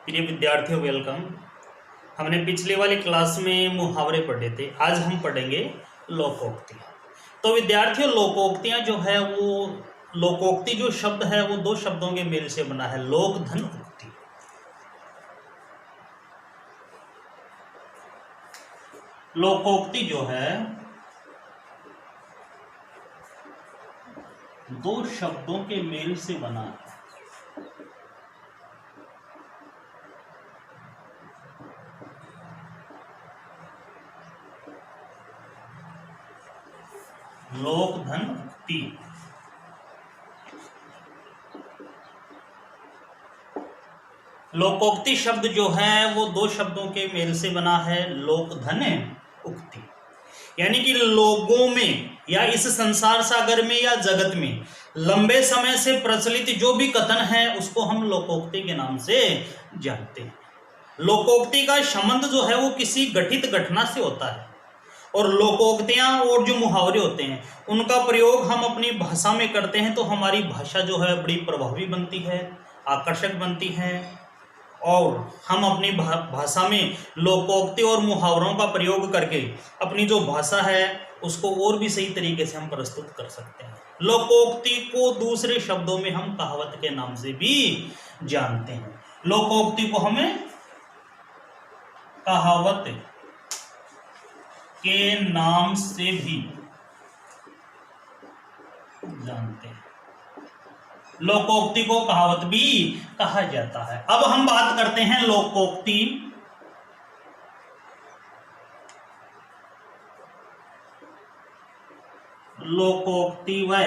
प्रिय विद्यार्थियों, वेलकम। हमने पिछले वाली क्लास में मुहावरे पढ़े थे। आज हम पढ़ेंगे लोकोक्तियाँ। तो विद्यार्थियों, लोकोक्तियाँ जो है वो लोकोक्ति जो शब्द है वो दो शब्दों के मेल से बना है, लोक धन उक्ति। लोकोक्ति जो है दो शब्दों के मेल से बना है। लोक धन उक्ति। लोकोक्ति शब्द जो है वो दो शब्दों के मेल से बना है, लोक धन उक्ति। यानी कि लोगों में या इस संसार सागर में या जगत में लंबे समय से प्रचलित जो भी कथन है उसको हम लोकोक्ति के नाम से जानते हैं। लोकोक्ति का संबंध जो है वो किसी घटित घटना से होता है और लोकोक्तियाँ और जो मुहावरे होते हैं उनका प्रयोग हम अपनी भाषा में करते हैं तो हमारी भाषा जो है बड़ी प्रभावी बनती है, आकर्षक बनती है और हम अपनी भाषा में लोकोक्ति और मुहावरों का प्रयोग करके अपनी जो भाषा है उसको और भी सही तरीके से हम प्रस्तुत कर सकते हैं। लोकोक्ति को दूसरे शब्दों में हम कहावत के नाम से भी जानते हैं। लोकोक्ति को हमें कहावत के नाम से भी जानते हैं। लोकोक्ति को कहावत भी कहा जाता है। अब हम बात करते हैं लोकोक्ति व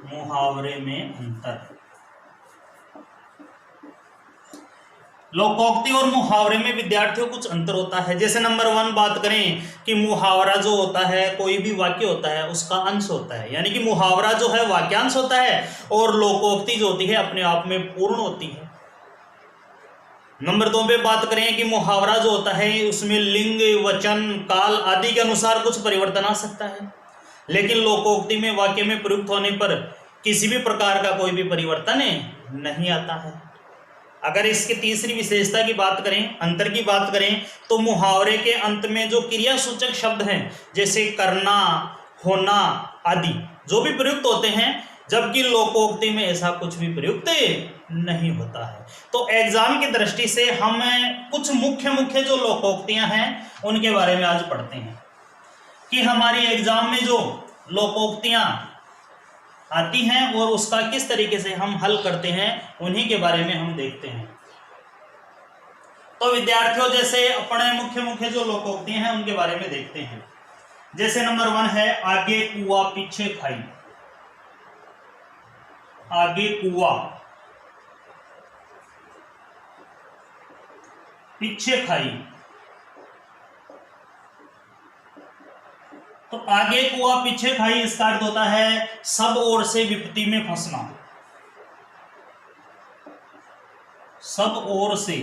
मुहावरे में अंतर। लोकोक्ति और मुहावरे में विद्यार्थियों कुछ अंतर होता है। जैसे नंबर 1 बात करें कि मुहावरा जो होता है कोई भी वाक्य होता है उसका अंश होता है, यानी कि मुहावरा जो है वाक्यांश होता है और लोकोक्ति जो होती है अपने आप में पूर्ण होती है। नंबर 2 पे बात करें कि मुहावरा जो होता है उसमें लिंग, वचन, काल आदि के अनुसार कुछ परिवर्तन आ सकता है, लेकिन लोकोक्ति में वाक्य में प्रयुक्त होने पर किसी भी प्रकार का कोई भी परिवर्तन नहीं आता है। अगर इसकी तीसरी विशेषता की बात करें, अंतर की बात करें, तो मुहावरे के अंत में जो क्रिया सूचक शब्द हैं जैसे करना, होना आदि जो भी प्रयुक्त होते हैं, जबकि लोकोक्ति में ऐसा कुछ भी प्रयुक्त नहीं होता है। तो एग्जाम की दृष्टि से हम कुछ मुख्य जो लोकोक्तियां हैं उनके बारे में आज पढ़ते हैं कि हमारी एग्जाम में जो लोकोक्तियां आती हैं और उसका किस तरीके से हम हल करते हैं उन्हीं के बारे में हम देखते हैं। तो विद्यार्थियों, जैसे अपने मुख्य जो लोकोक्तियां हैं उनके बारे में देखते हैं। जैसे नंबर 1 है आगे कुआ पीछे खाई। आगे कुआ पीछे खाई। तो आगे कुआ पीछे खाई इसका अर्थ होता है सब ओर से विपत्ति में फंसना। सब ओर से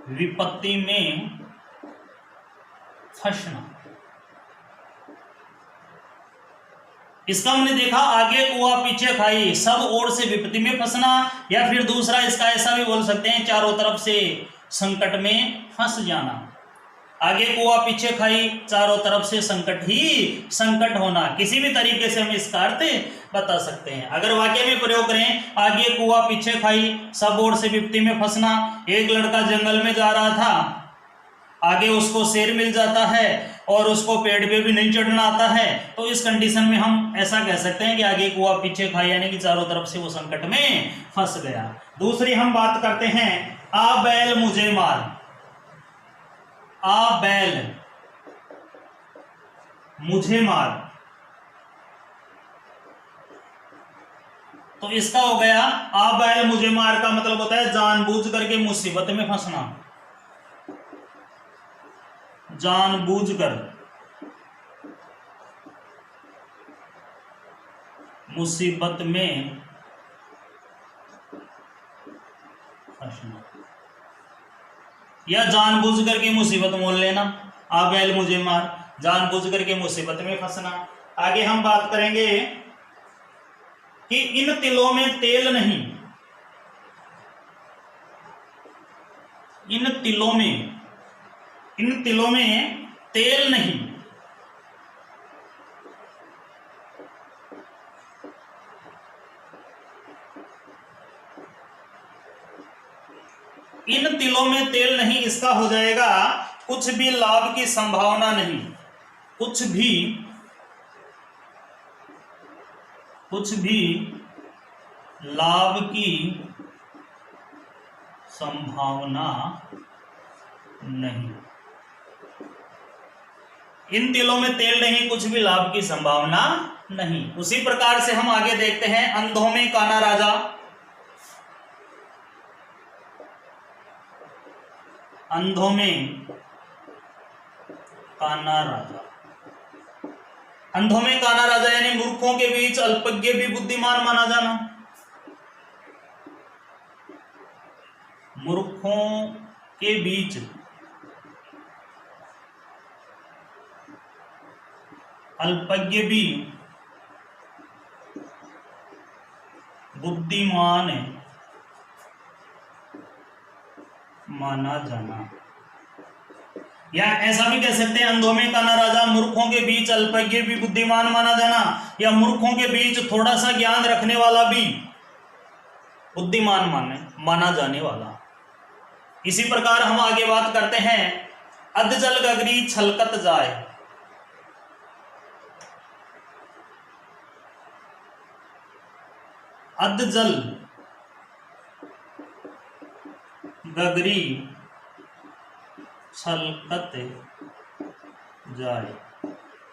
विपत्ति में फंसना। इसका हमने देखा आगे कुआ पीछे खाई, सब ओर से विपत्ति में फंसना, या फिर दूसरा इसका ऐसा भी बोल सकते हैं चारों तरफ से संकट में फंस जाना। आगे कुआ पीछे खाई, चारों तरफ से संकट ही संकट होना। किसी भी तरीके से हम इसका अर्थ बता सकते हैं। अगर वाक्य में प्रयोग करें आगे कुआ पीछे खाई, सब ओर से विपत्ति में फंसना। एक लड़का जंगल में जा रहा था, आगे उसको शेर मिल जाता है और उसको पेड़ पे भी नहीं चढ़ना आता है, तो इस कंडीशन में हम ऐसा कह सकते हैं कि आगे कुआ पीछे खाई, यानी कि चारों तरफ से वो संकट में फंस गया। दूसरी हम बात करते हैं आ बैल मुझे मार। आ बैल मुझे मार, तो इसका हो गया आ बैल मुझे मार का मतलब होता है जानबूझ करके मुसीबत में फंसना। जानबूझकर मुसीबत में फंसना या जानबूझ करके मुसीबत मोल लेना। आ बैल मुझे मार, जानबूझ करके मुसीबत में फंसना। आगे हम बात करेंगे कि इन तिलों में तेल नहीं, इन तिलों में तेल नहीं, इन तिलों में तेल नहीं, इसका हो जाएगा कुछ भी लाभ की संभावना नहीं, कुछ भी लाभ की संभावना नहीं। इन तिलों में तेल नहीं, कुछ भी लाभ की संभावना नहीं। उसी प्रकार से हम आगे देखते हैं अंधों में काना राजा। अंधों में काना राजा, अंधों में काना राजा यानी मूर्खों के बीच अल्पज्ञ भी बुद्धिमान माना जाना। मूर्खों के बीच अल्पज्ञ भी बुद्धिमान माना जाना, या ऐसा भी कह सकते हैं अंधों में काना राजा, मूर्खों के बीच अल्पज्ञ भी बुद्धिमान माना जाना, या मूर्खों के बीच थोड़ा सा ज्ञान रखने वाला भी बुद्धिमान माना जाने वाला। इसी प्रकार हम आगे बात करते हैं अधजल गगरी छलकत जाए। अधजल गगरी छलकत जाए,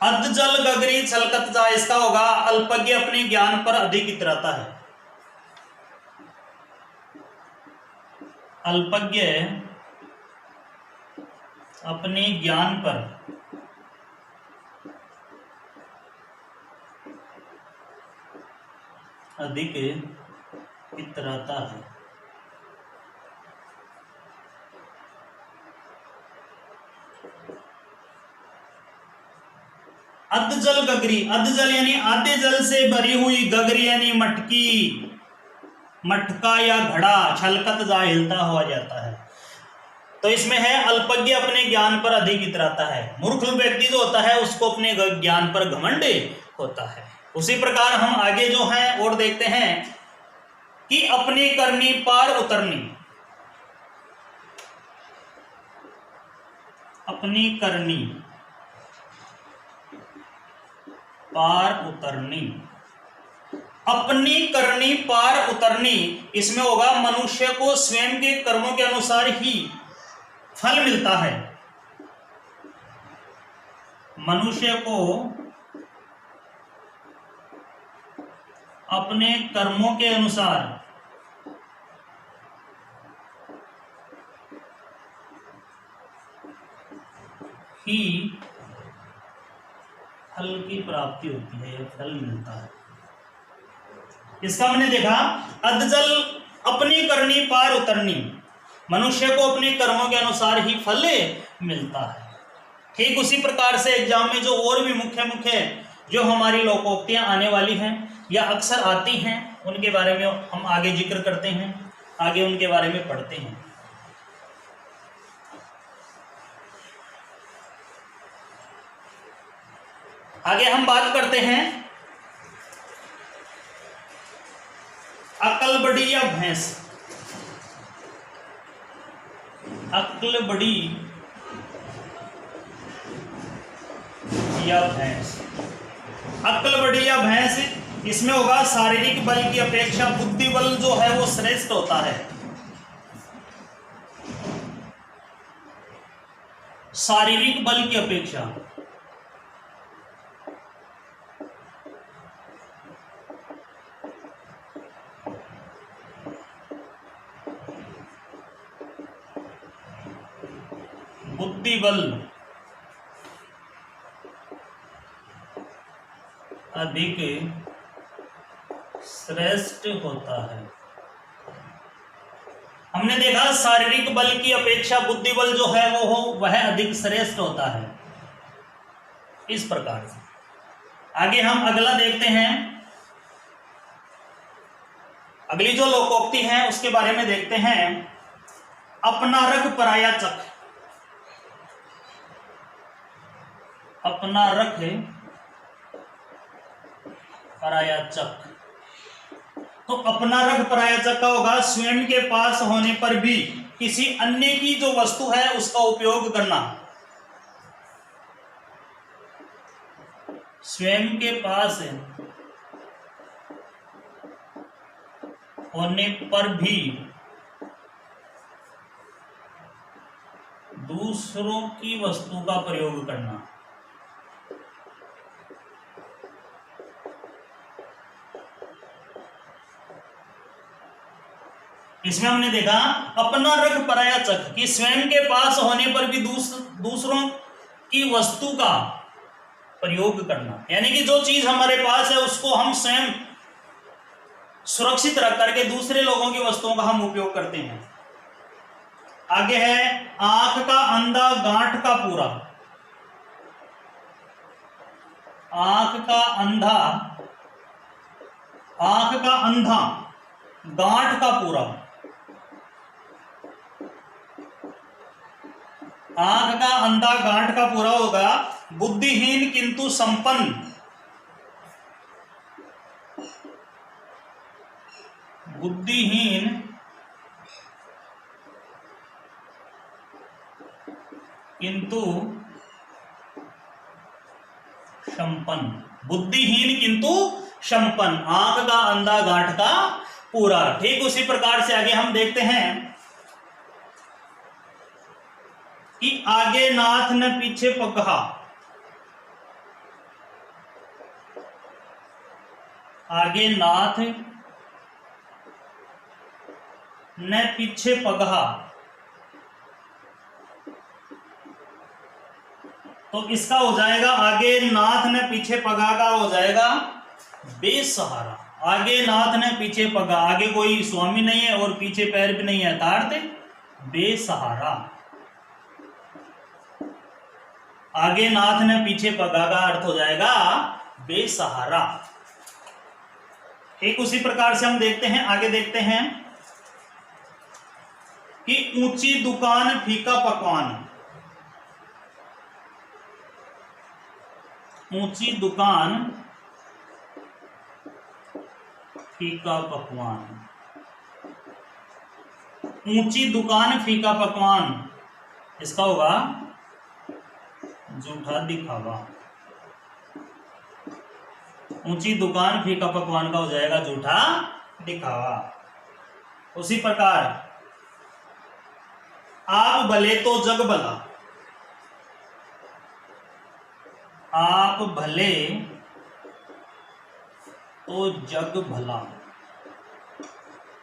अधजल गगरी छलकत जाए, इसका होगा अल्पज्ञ अपने ज्ञान पर अधिक इतराता है। अल्पज्ञ अपने ज्ञान पर अधिक इतराता है। अधजल गगरी, अधजल यानी आधे जल से भरी हुई, गगरी यानी मटकी, मटका या घड़ा, छलकत जा हिलता हुआ जाता है। तो इसमें है अल्पज्ञ अपने ज्ञान पर अधिक इतराता है। मूर्ख व्यक्ति जो होता है उसको अपने ज्ञान पर घमंड होता है। उसी प्रकार हम आगे जो है और देखते हैं कि अपनी करनी पार उतरनी, अपनी करनी पार उतरनी, अपनी करनी पार उतरनी, इसमें होगा मनुष्य को स्वयं के कर्मों के अनुसार ही फल मिलता है। मनुष्य को अपने कर्मों के अनुसार ही फल की प्राप्ति होती है, फल मिलता है। इसका हमने देखा अधजल अपनी करनी पार उतरनी, मनुष्य को अपने कर्मों के अनुसार ही फल मिलता है। ठीक उसी प्रकार से एग्जाम में जो और भी मुख्य जो हमारी लोकोक्तियां आने वाली हैं या अक्सर आती हैं, उनके बारे में हम आगे जिक्र करते हैं, आगे उनके बारे में पढ़ते हैं। आगे हम बात करते हैं अकल बड़ी या भैंस। अकल बड़ी या भैंस, अकल बड़ी या भैंस, इसमें होगा शारीरिक बल की अपेक्षा बुद्धि बल जो है वो श्रेष्ठ होता है। शारीरिक बल की अपेक्षा बुद्धि बल अधिक श्रेष्ठ होता है। हमने देखा शारीरिक बल की अपेक्षा बुद्धि बल जो है वह अधिक श्रेष्ठ होता है। इस प्रकार से आगे हम अगला देखते हैं अगली जो लोकोक्ति है उसके बारे में देखते हैं। अपना रख पराया चख। अपना रख पराया चख। तो अपना रख पराया चख का होगा स्वयं के पास होने पर भी किसी अन्य की जो वस्तु है उसका उपयोग करना। स्वयं के पास होने पर भी दूसरों की वस्तु का प्रयोग करना। इसमें हमने देखा अपना रख पराया चख कि स्वयं के पास होने पर भी दूसरों की वस्तु का प्रयोग करना, यानी कि जो चीज हमारे पास है उसको हम स्वयं सुरक्षित रख करके दूसरे लोगों की वस्तुओं का हम उपयोग करते हैं। आगे है आंख का अंधा गांठ का पूरा। आंख का अंधा गांठ का पूरा। आंख का अंधा गांठ का पूरा होगा बुद्धिहीन किंतु संपन्न। बुद्धिहीन किंतु संपन्न। बुद्धिहीन किंतु संपन्न, आंख का अंधा गांठ का पूरा। ठीक उसी प्रकार से आगे हम देखते हैं कि आगे नाथ न पीछे पगहा। आगे नाथ न पीछे पगहा, तो इसका हो जाएगा आगे नाथ न पीछे पगा का हो जाएगा बेसहारा। आगे नाथ न पीछे पगा, आगे कोई स्वामी नहीं है और पीछे पैर भी नहीं है, तार्थ बेसहारा। आगे नाथ ने पीछे पगा का अर्थ हो जाएगा बेसहारा। एक उसी प्रकार से हम देखते हैं, आगे देखते हैं कि ऊंची दुकान फीका पकवान। ऊंची दुकान फीका पकवान। ऊंची दुकान फीका पकवान, इसका होगा झूठा दिखावा। ऊंची दुकान फीका पकवान का हो जाएगा झूठा दिखावा। उसी प्रकार आप भले तो जग भला। आप भले तो जग भला,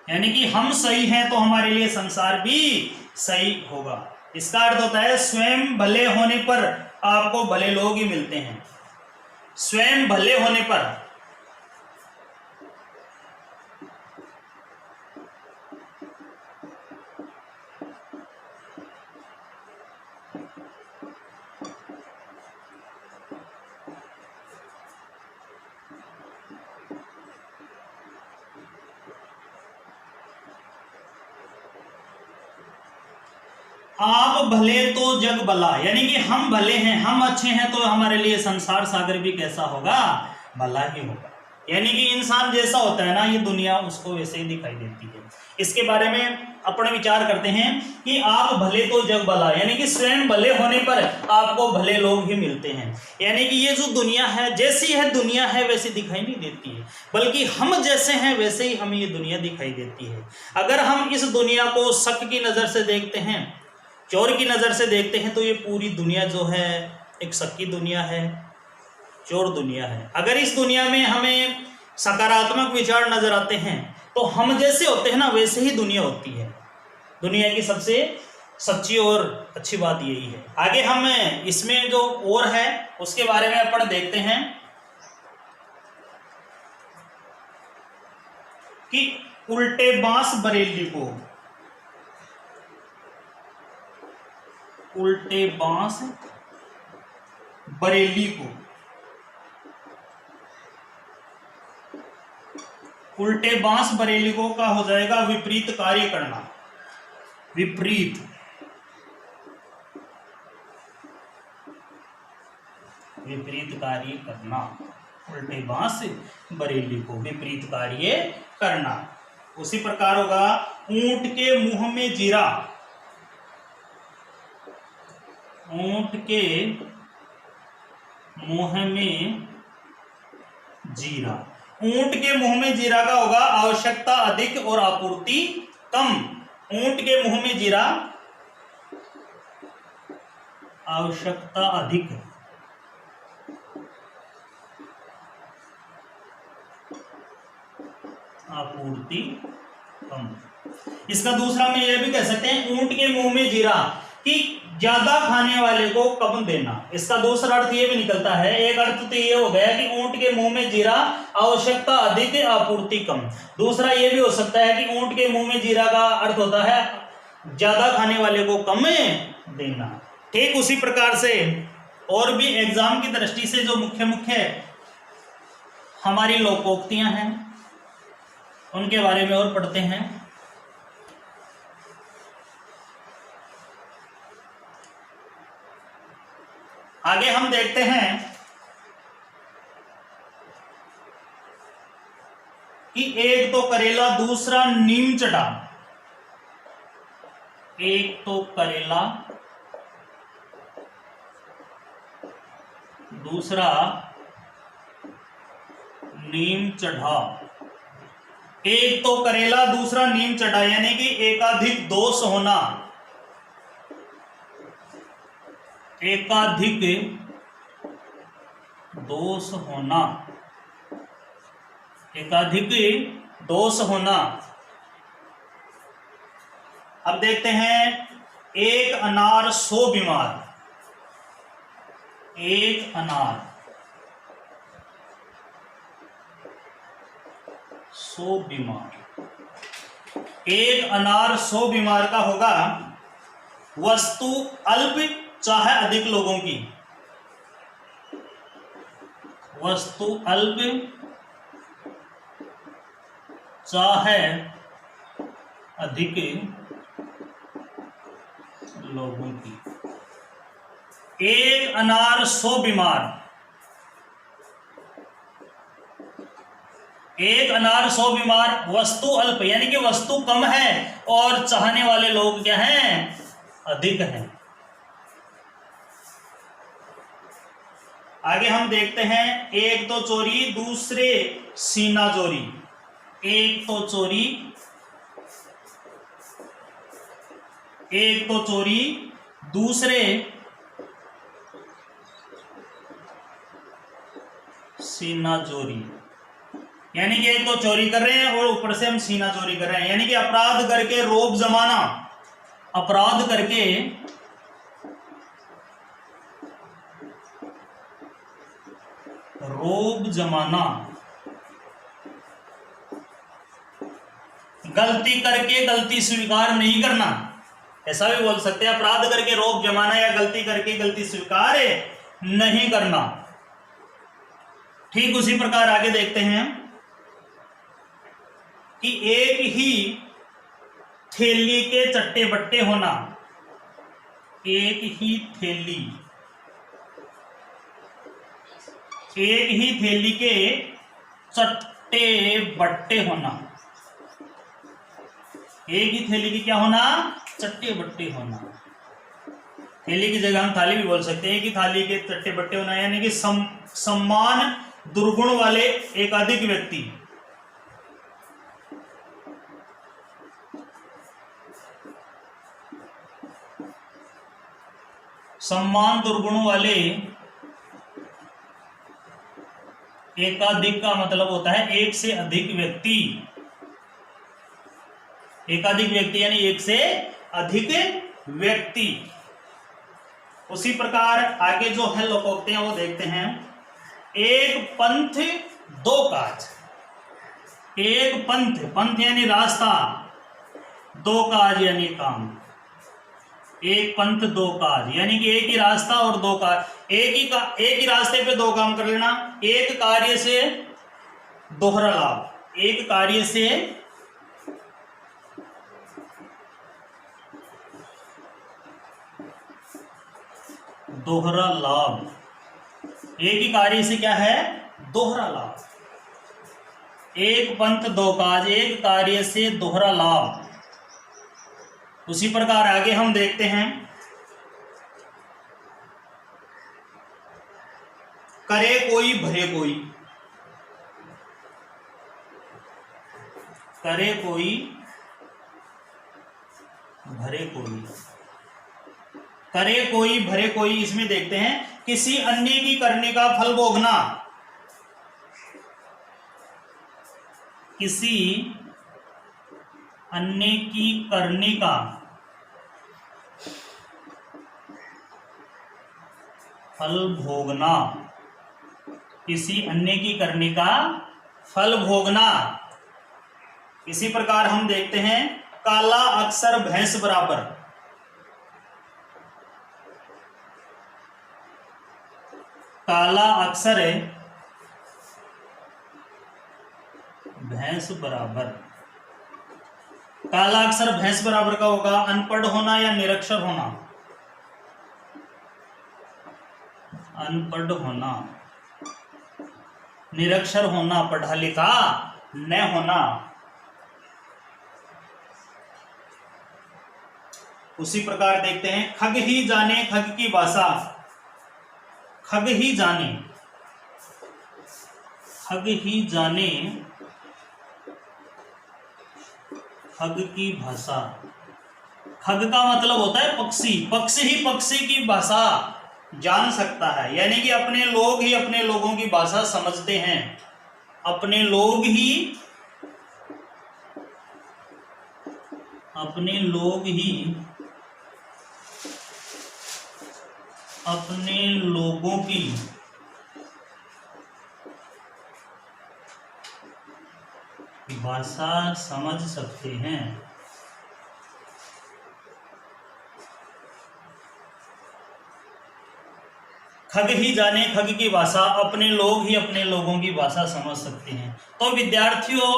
यानी कि हम सही हैं तो हमारे लिए संसार भी सही होगा। इसका अर्थ होता है स्वयं भले होने पर आपको भले लोग ही मिलते हैं। स्वयं भले होने पर आप भले तो जग भला, यानी कि हम भले हैं, हम अच्छे हैं तो हमारे लिए संसार सागर भी कैसा होगा, भला ही होगा। यानी कि इंसान जैसा होता है ना, ये दुनिया उसको वैसे ही दिखाई देती है। इसके बारे में अपने विचार करते हैं कि आप भले तो जग भला, यानी कि स्वयं भले होने पर आपको भले लोग ही मिलते हैं। यानी कि ये जो दुनिया है, जैसी है दुनिया है वैसी दिखाई नहीं देती है, बल्कि हम जैसे हैं वैसे ही हमें ये दुनिया दिखाई देती है। अगर हम इस दुनिया को शक की नज़र से देखते हैं, चोर की नज़र से देखते हैं, तो ये पूरी दुनिया जो है एक शक की दुनिया है, चोर दुनिया है। अगर इस दुनिया में हमें सकारात्मक विचार नजर आते हैं तो हम जैसे होते हैं ना वैसे ही दुनिया होती है। दुनिया की सबसे सच्ची और अच्छी बात यही है। आगे हम इसमें जो और है उसके बारे में अपन देखते हैं कि उल्टे बांस बरेली को, उल्टे बांस बरेली को, उल्टे बांस बरेलिकों का हो जाएगा विपरीत कार्य करना। विपरीत कार्य करना, उल्टे बांस बरेली को विपरीत कार्य करना। उसी प्रकार होगा ऊंट के मुंह में जीरा। ऊंट के मुंह में जीरा। ऊंट के मुंह में जीरा का होगा आवश्यकता अधिक और आपूर्ति कम। ऊंट के मुंह में जीरा, आवश्यकता अधिक, आपूर्ति कम। इसका दूसरा में यह भी कह सकते हैं ऊंट के मुंह में जीरा कि ज्यादा खाने वाले को कम देना। इसका दूसरा अर्थ ये भी निकलता है, एक अर्थ तो ये हो गया कि ऊंट के मुंह में जीरा, आवश्यकता अधिक, आपूर्ति कम। दूसरा ये भी हो सकता है कि ऊंट के मुंह में जीरा का अर्थ होता है ज्यादा खाने वाले को कम देना। ठीक उसी प्रकार से और भी एग्जाम की दृष्टि से जो मुख्य मुख्य हमारी लोकोक्तियां हैं उनके बारे में और पढ़ते हैं। आगे हम देखते हैं कि एक तो करेला दूसरा नीम चढ़ा। एक तो करेला दूसरा नीम चढ़ा। एक तो करेला दूसरा नीम चढ़ा यानी कि एकाधिक दोष होना। एकाधिक दोष होना। एकाधिक दोष होना। अब देखते हैं एक अनार 100 बीमार। एक अनार 100 बीमार। एक अनार 100 बीमार का होगा वस्तु अल्प चाहे अधिक लोगों की। वस्तु अल्प चाहे अधिक लोगों की। एक अनार 100 बीमार। एक अनार 100 बीमार, वस्तु अल्प यानी कि वस्तु कम है और चाहने वाले लोग क्या हैं, अधिक हैं। आगे हम देखते हैं एक तो चोरी दूसरे सीना चोरी। एक तो चोरी, एक तो चोरी दूसरे सीना चोरी। यानी कि एक तो चोरी कर रहे हैं और ऊपर से हम सीना चोरी कर रहे हैं, यानी कि अपराध करके रोब जमाना। अपराध करके रोब जमाना। गलती करके गलती स्वीकार नहीं करना, ऐसा भी बोल सकते हैं। अपराध करके रोब जमाना या गलती करके गलती स्वीकार नहीं करना। ठीक उसी प्रकार आगे देखते हैं कि एक ही थैली के चट्टे बट्टे होना। एक ही थैली, एक ही थैली के चट्टे बट्टे होना। एक ही थैली की क्या होना, चट्टे बट्टे होना। थैली की जगह हम थाली भी बोल सकते हैं। एक ही थाली के चट्टे बट्टे होना यानी कि सम्मान दुर्गुण वाले एकाधिक व्यक्ति। सम्मान दुर्गुण वाले एकाधिक का मतलब होता है एक से अधिक व्यक्ति। एकाधिक व्यक्ति यानी एक से अधिक व्यक्ति। उसी प्रकार आगे जो है लोकोक्तियां वो देखते हैं। एक पंथ दो काज। एक पंथ, पंथ यानी रास्ता, दो काज यानी काम। एक पंथ दो काज यानी कि एक ही रास्ता और दो काज। एक ही रास्ते पे दो काम कर लेना, एक कार्य से दोहरा लाभ। एक कार्य से दोहरा लाभ, एक ही कार्य से क्या है, दोहरा लाभ। एक पंथ दो काज, एक कार्य से दोहरा लाभ। उसी प्रकार आगे हम देखते हैं, करे कोई भरे कोई, करे कोई भरे कोई, करे कोई भरे कोई। इसमें देखते हैं, किसी अन्य की करने का फल भोगना, किसी अन्य की करने का फल भोगना, किसी अन्य की करने का फल भोगना। इसी प्रकार हम देखते हैं, काला अक्षर भैंस बराबर, काला अक्षर भैंस बराबर, काला अक्षर भैंस बराबर का होगा अनपढ़ होना या निरक्षर होना, अनपढ़ होना, निरक्षर होना, पढ़ा लिखा न होना। उसी प्रकार देखते हैं, खग ही जाने खग की भाषा, खग ही जाने, खग ही जाने खग की भाषा। खग का मतलब होता है पक्षी, पक्षी ही पक्षी की भाषा जान सकता है, यानी कि अपने लोग ही अपने लोगों की भाषा समझते हैं, अपने लोग ही अपने लोगों की भाषा समझ सकते हैं। खग ही जाने खग की भाषा, अपने लोग ही अपने लोगों की भाषा समझ सकते हैं। तो विद्यार्थियों,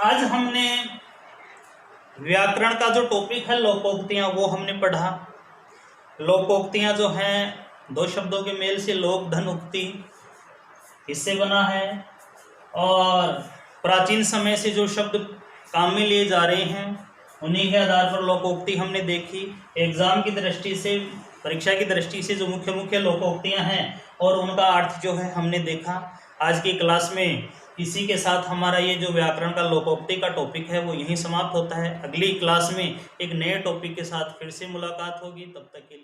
आज हमने व्याकरण का जो टॉपिक है लोकोक्तियां, वो हमने पढ़ा। लोकोक्तियां जो हैं, दो शब्दों के मेल से लोक धन उक्ति इससे बना है, और प्राचीन समय से जो शब्द काम में लिए जा रहे हैं उन्हीं के आधार पर लोकोक्ति हमने देखी। एग्जाम की दृष्टि से, परीक्षा की दृष्टि से जो मुख्य मुख्य लोकोक्तियां हैं और उनका अर्थ जो है हमने देखा। आज की क्लास में इसी के साथ हमारा ये जो व्याकरण का लोकोक्ति का टॉपिक है वो यहीं समाप्त होता है। अगली क्लास में एक नए टॉपिक के साथ फिर से मुलाकात होगी, तब तक के लिए